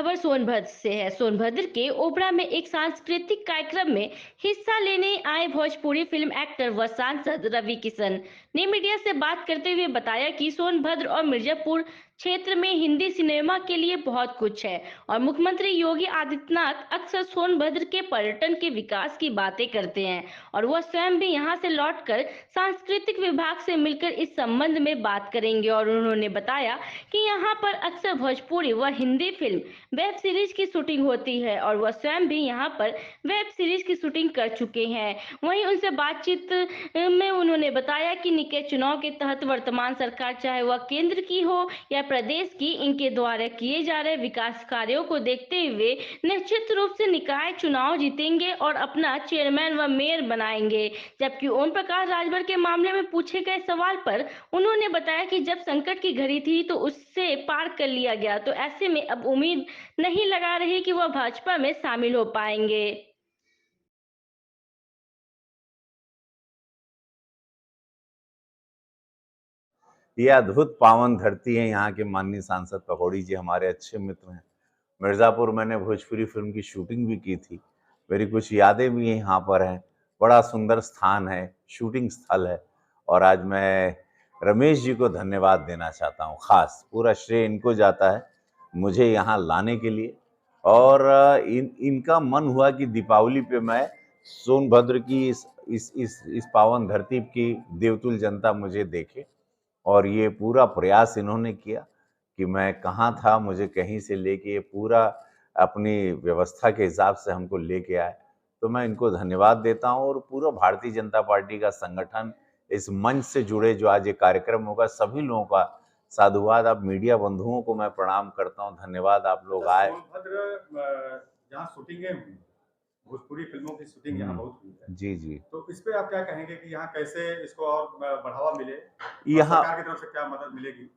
खबर सोनभद्र से है। सोनभद्र के ओबरा में एक सांस्कृतिक कार्यक्रम में हिस्सा लेने आए भोजपुरी फिल्म एक्टर व सांसद रवि किशन ने मीडिया से बात करते हुए बताया कि सोनभद्र और मिर्जापुर क्षेत्र में हिंदी सिनेमा के लिए बहुत कुछ है और मुख्यमंत्री योगी आदित्यनाथ अक्सर सोनभद्र के पर्यटन के विकास की बातें करते हैं और वह स्वयं भी यहां से लौटकर सांस्कृतिक विभाग से मिलकर इस संबंध में बात करेंगे। और उन्होंने बताया कि यहाँ पर अक्सर भोजपुरी व हिंदी फिल्म वेब सीरीज की शूटिंग होती है और वह स्वयं भी यहाँ पर वेब सीरीज की शूटिंग कर चुके हैं। वहीं उनसे बातचीत में उन्होंने बताया कि निकाय चुनाव के तहत वर्तमान सरकार चाहे वह केंद्र की हो या प्रदेश की, इनके द्वारा किए जा रहे विकास कार्यों को देखते हुए निश्चित रूप से निकाय चुनाव जीतेंगे और अपना चेयरमैन व मेयर बनाएंगे। जबकि ओम प्रकाश राजभर के मामले में पूछे गए सवाल पर उन्होंने बताया कि जब संकट की घड़ी थी तो उससे पार कर लिया गया, तो ऐसे में अब उम्मीद नहीं लगा रही कि वह भाजपा में शामिल हो पाएंगे। ये अद्भुत पावन धरती है। यहाँ के माननीय सांसद पकौड़ी जी हमारे अच्छे मित्र हैं। मिर्ज़ापुर मैंने भोजपुरी फिल्म की शूटिंग भी की थी। मेरी कुछ यादें भी यहाँ पर हैं। बड़ा सुंदर स्थान है, शूटिंग स्थल है। और आज मैं रमेश जी को धन्यवाद देना चाहता हूँ ख़ास। पूरा श्रेय इनको जाता है मुझे यहाँ लाने के लिए। और इनका मन हुआ कि दीपावली पे मैं सोनभद्र की इस पावन धरती की देवतुल्य जनता मुझे देखे। और ये पूरा प्रयास इन्होंने किया कि मैं कहाँ था, मुझे कहीं से लेके ये पूरा अपनी व्यवस्था के हिसाब से हमको लेके आए। तो मैं इनको धन्यवाद देता हूँ और पूरा भारतीय जनता पार्टी का संगठन, इस मंच से जुड़े जो आज ये कार्यक्रम होगा, सभी लोगों का साधुवाद। अब मीडिया बंधुओं को मैं प्रणाम करता हूँ, धन्यवाद आप लोग आए। सोनभद्र जहाँ शूटिंगें हुई, भोजपुरी फिल्मों की शूटिंग यहाँ बहुत हुई है। जी, जी। तो इस पे आप क्या कहेंगे कि यहाँ कैसे इसको और बढ़ावा मिले और यहाँ सरकार की तरफ से क्या मदद मिलेगी?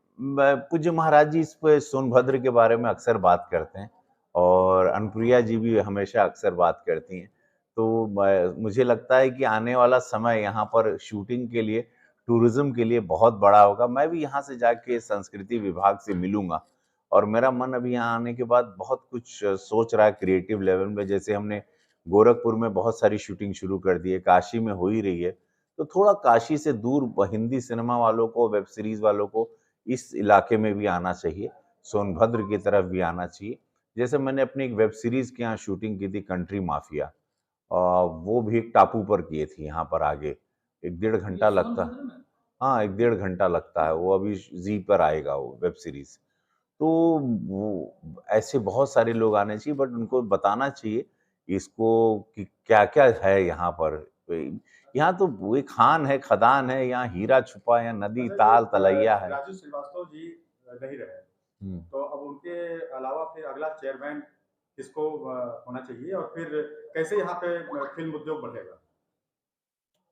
पूज्य महाराज जी इस पे सोनभद्र के बारे में अक्सर बात करते हैं और अनुप्रिया जी भी हमेशा अक्सर बात करती हैं। तो मुझे लगता है कि आने वाला समय यहाँ पर शूटिंग के लिए, टूरिज़्म के लिए बहुत बड़ा होगा। मैं भी यहाँ से जाके संस्कृति विभाग से मिलूँगा और मेरा मन अभी यहाँ आने के बाद बहुत कुछ सोच रहा है क्रिएटिव लेवल में। जैसे हमने गोरखपुर में बहुत सारी शूटिंग शुरू कर दी है, काशी में हो ही रही है। तो थोड़ा काशी से दूर हिंदी सिनेमा वालों को, वेब सीरीज़ वालों को इस इलाके में भी आना चाहिए, सोनभद्र की तरफ भी आना चाहिए। जैसे मैंने अपनी एक वेब सीरीज़ के यहाँ शूटिंग की थी, कंट्री माफिया। वो भी एक टापू पर किए थी यहाँ पर आगे, 1 डेढ़ घंटा लगता है। हाँ, 1 डेढ़ घंटा लगता है, वो अभी ज़ी पर आएगा वो वेब सीरीज़। तो वो ऐसे बहुत सारे लोग आने चाहिए, बट उनको बताना चाहिए इसको कि क्या-क्या है यहाँ पर। यहाँ तो वो एक खान है, खदान है, यहाँ हीरा छुपा है, यहाँ नदी, मतलब ये ताल, तलैया है। राजू श्रीवास्तव जी नहीं रहे, हुँ। तो अब उनके अलावा फिर अगला चेयरमैन किसको होना चाहिए और फिर कैसे यहाँ पे फ़िल्म उद्योग बढ़ेगा?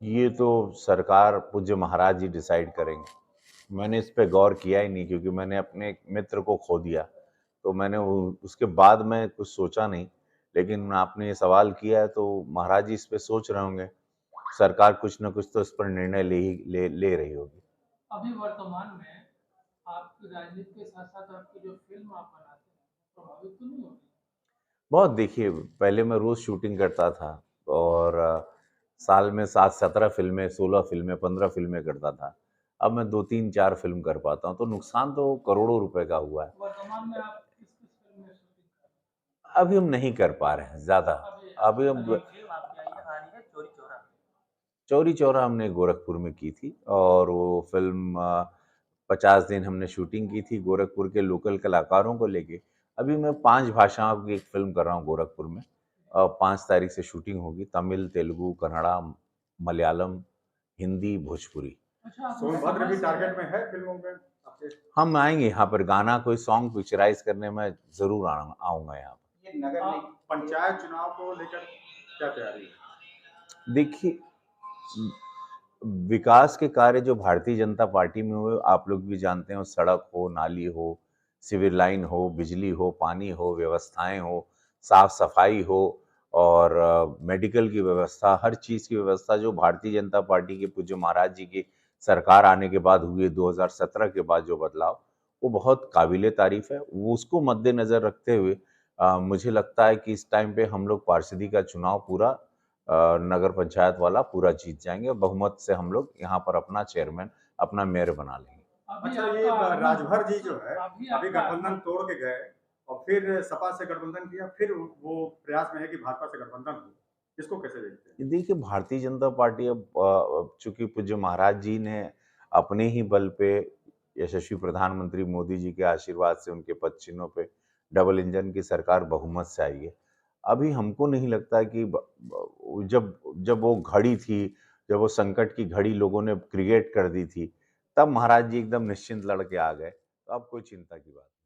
ये तो सरकार पूज्य महाराज जी डिसाइड करेंगे। मैंने इस पे गौर किया ही नहीं क्योंकि मैंने अपने एक मित्र को खो दिया। तो मैंने वो उसके बाद मैं कुछ सोचा नहीं। लेकिन आपने ये सवाल किया है तो महाराज जी इस पे सोच रहे होंगे। सरकार कुछ न कुछ तो इस पर निर्णय ले रही होगी। अभी वर्तमान में आप राजनीति के साथ-साथ आपकी जो फ़िल्म आप बनाते हैं, प्रभावित तो नहीं हो रही? बहुत देखिए, पहले मैं रोज़ शूटिंग करता था और साल में 7-17 फ़िल्में, 16 फ़िल्में, 15 फ़िल्में करता था। अब मैं 2, 3, 4 फ़िल्म कर पाता हूँ, तो नुकसान तो करोड़ों रुपए का हुआ है। वर्तमान में आप किस-किस फ़िल्म में शूटिंग कर रहे अभी हम नहीं कर पा रहे हैं ज़्यादा। हैं? अभी अभी अभी हम एक फ़िल्म आपकी आई है, आ रही है चोरी चोरा। चौरी चौरा हमने गोरखपुर में की थी और वो फ़िल्म 50 दिन हमने शूटिंग की थी गोरखपुर के लोकल कलाकारों को लेके। अभी मैं 5 भाषाओं की एक फ़िल्म कर रहा हूँ गोरखपुर में। 5 तारीख से शूटिंग होगी, तमिल, तेलुगु, कन्नड़ा, मलयालम, हिंदी, भोजपुरी। अच्छा, आप उस सोनभद्र समय भी से टारगेट में है फ़िल्मों में आपके? हम आएँगे यहाँ पर, गाना कोई सॉन्ग पिक्चराइज़ करने मैं ज़रूर आऊँगा यहाँ पर। ये नगर नि पंचायत चुनाव को लेकर क्या तैयारी है? देखिए, विकास के कार्य जो भारतीय जनता पार्टी में हुए, आप लोग भी जानते हो, सड़क हो, नाली हो, सिविल लाइन हो, बिजली हो, पानी हो, व्यवस्थाएँ हो, साफ-सफाई हो और मेडिकल की व्यवस्था, हर चीज़ की व्यवस्था जो भारतीय जनता पार्टी के पूज्य महाराज जी की सरकार आने के बाद हुई है, 2017 के बाद जो बदलाव, वो बहुत काबिल-ए-तारीफ़ है। वो उसको मद्देनज़र रखते हुए मुझे लगता है कि इस टाइम पे हम लोग पार्षदी का चुनाव पूरा नगर पंचायत वाला पूरा जीत जाएँगे और बहुमत से हम लोग यहाँ पर अपना चेयरमैन, अपना मेयर बना लेंगे। अभी अच्छा, ये आपका आगमन राजभर जी हुआ, जो है, अभी अभी आपका गठबंधन आगमन तोड़ के गए और फिर सपा से गठबंधन किया, फिर वो प्रयास में है कि भाजपा से गठबंधन हो। इसको कैसे देखते हैं? देखिए, भारतीय जनता पार्टी अब चूँकि पूज्य महाराज जी ने अपने ही बल पे यशस्वी प्रधानमंत्री मोदी जी के आशीर्वाद से उनके पद चिन्हों पे डबल इंजन की सरकार बहुमत से आई है। अभी हमको नहीं लगता कि जब जब वो घड़ी थी, जब वो संकट की घड़ी लोगों ने क्रिएट कर दी थी, तब महाराज जी एकदम निश्चिंत लड़ के आ गए। तो अब कोई चिंता की बात नहीं।